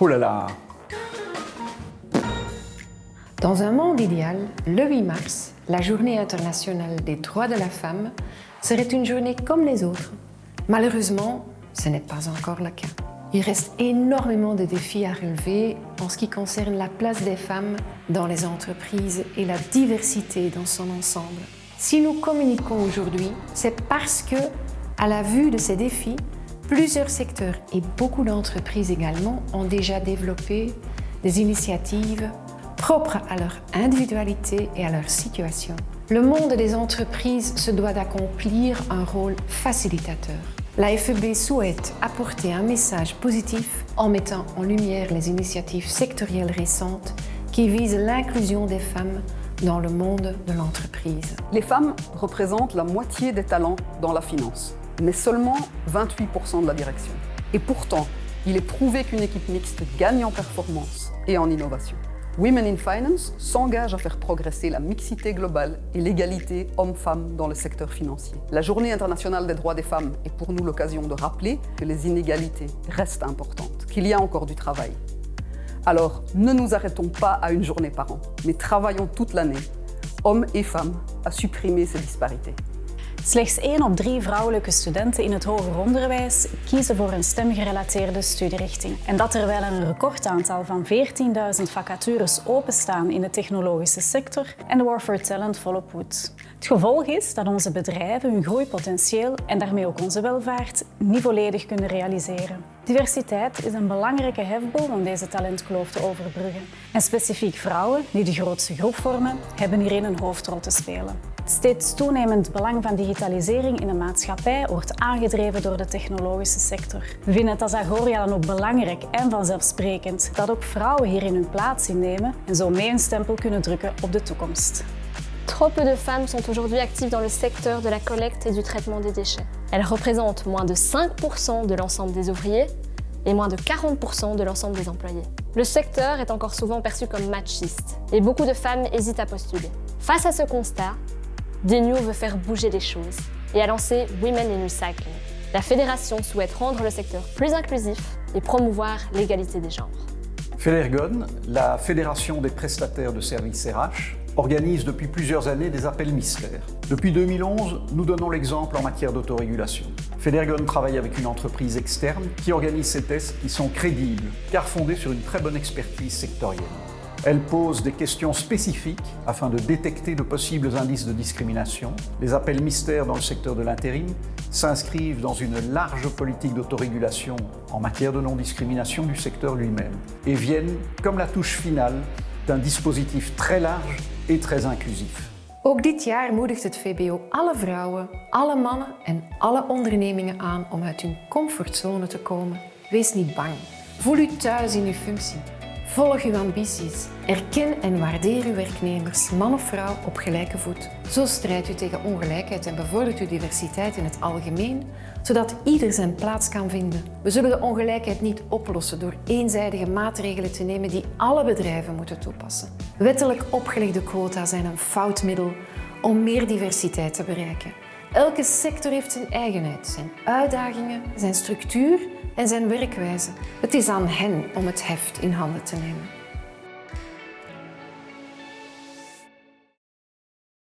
Oh là là! Dans un monde idéal, le 8 mars, la Journée internationale des droits de la femme, serait une journée comme les autres. Malheureusement, ce n'est pas encore le cas. Il reste énormément de défis à relever en ce qui concerne la place des femmes dans les entreprises et la diversité dans son ensemble. Si nous communiquons aujourd'hui, c'est parce que, à la vue de ces défis, plusieurs secteurs et beaucoup d'entreprises également ont déjà développé des initiatives propres à leur individualité et à leur situation. Le monde des entreprises se doit d'accomplir un rôle facilitateur. La FEB souhaite apporter un message positif en mettant en lumière les initiatives sectorielles récentes qui visent l'inclusion des femmes dans le monde de l'entreprise. Les femmes représentent la moitié des talents dans la finance, mais seulement 28% de la direction. Et pourtant, il est prouvé qu'une équipe mixte gagne en performance et en innovation. Women in Finance s'engage à faire progresser la mixité globale et l'égalité hommes-femmes dans le secteur financier. La Journée internationale des droits des femmes est pour nous l'occasion de rappeler que les inégalités restent importantes, qu'il y a encore du travail. Alors, ne nous arrêtons pas à une journée par an, mais travaillons toute l'année, hommes et femmes, à supprimer ces disparités. Slechts 1 op 3 vrouwelijke studenten in het hoger onderwijs kiezen voor een stemgerelateerde studierichting. En dat terwijl er een recordaantal van 14.000 vacatures openstaan in de technologische sector en de war for talent volop woedt. Het gevolg is dat onze bedrijven hun groeipotentieel en daarmee ook onze welvaart niet volledig kunnen realiseren. Diversiteit is een belangrijke hefboom om deze talentkloof te overbruggen. En specifiek vrouwen, die de grootste groep vormen, hebben hierin een hoofdrol te spelen. Het steeds toenemend belang van digitalisering in de maatschappij wordt aangedreven door de technologische sector. We vinden het als Agoria dan ook belangrijk en vanzelfsprekend dat ook vrouwen hierin hun plaats innemen en zo mee een stempel kunnen drukken op de toekomst. Trop peu de femmes sont aujourd'hui actives dans le secteur de la collecte et du traitement des déchets. Elles représentent moins de 5% de l'ensemble des ouvriers et moins de 40% de l'ensemble des employés. Le secteur est encore souvent perçu comme machiste et beaucoup de femmes hésitent à postuler. Face à ce constat, Denew veut faire bouger les choses et a lancé Women in Recycling. La fédération souhaite rendre le secteur plus inclusif et promouvoir l'égalité des genres. Federgon, la Fédération des prestataires de services RH, organise depuis plusieurs années des appels mystères. Depuis 2011, nous donnons l'exemple en matière d'autorégulation. Federgon travaille avec une entreprise externe qui organise ces tests qui sont crédibles, car fondés sur une très bonne expertise sectorielle. Elle pose des questions spécifiques afin de détecter de possibles indices de discrimination. Les appels mystères dans le secteur de l'intérim s'inscrivent dans une large politique d'autorégulation en matière de non-discrimination du secteur lui-même et viennent comme la touche finale d'un dispositif très large et très inclusif. Ook dit jaar moedigt het VBO alle vrouwen, alle mannen en alle ondernemingen aan om uit hun comfortzone te komen. Wees niet bang. Voel u thuis in uw functie. Volg uw ambities. Erken en waardeer uw werknemers, man of vrouw, op gelijke voet. Zo strijdt u tegen ongelijkheid en bevordert u diversiteit in het algemeen, zodat ieder zijn plaats kan vinden. We zullen de ongelijkheid niet oplossen door eenzijdige maatregelen te nemen die alle bedrijven moeten toepassen. Wettelijk opgelegde quota zijn een fout middel om meer diversiteit te bereiken. Elke sector heeft zijn eigenheid, zijn uitdagingen, zijn structuur en zijn werkwijze. Het is aan hen om het heft in handen te nemen.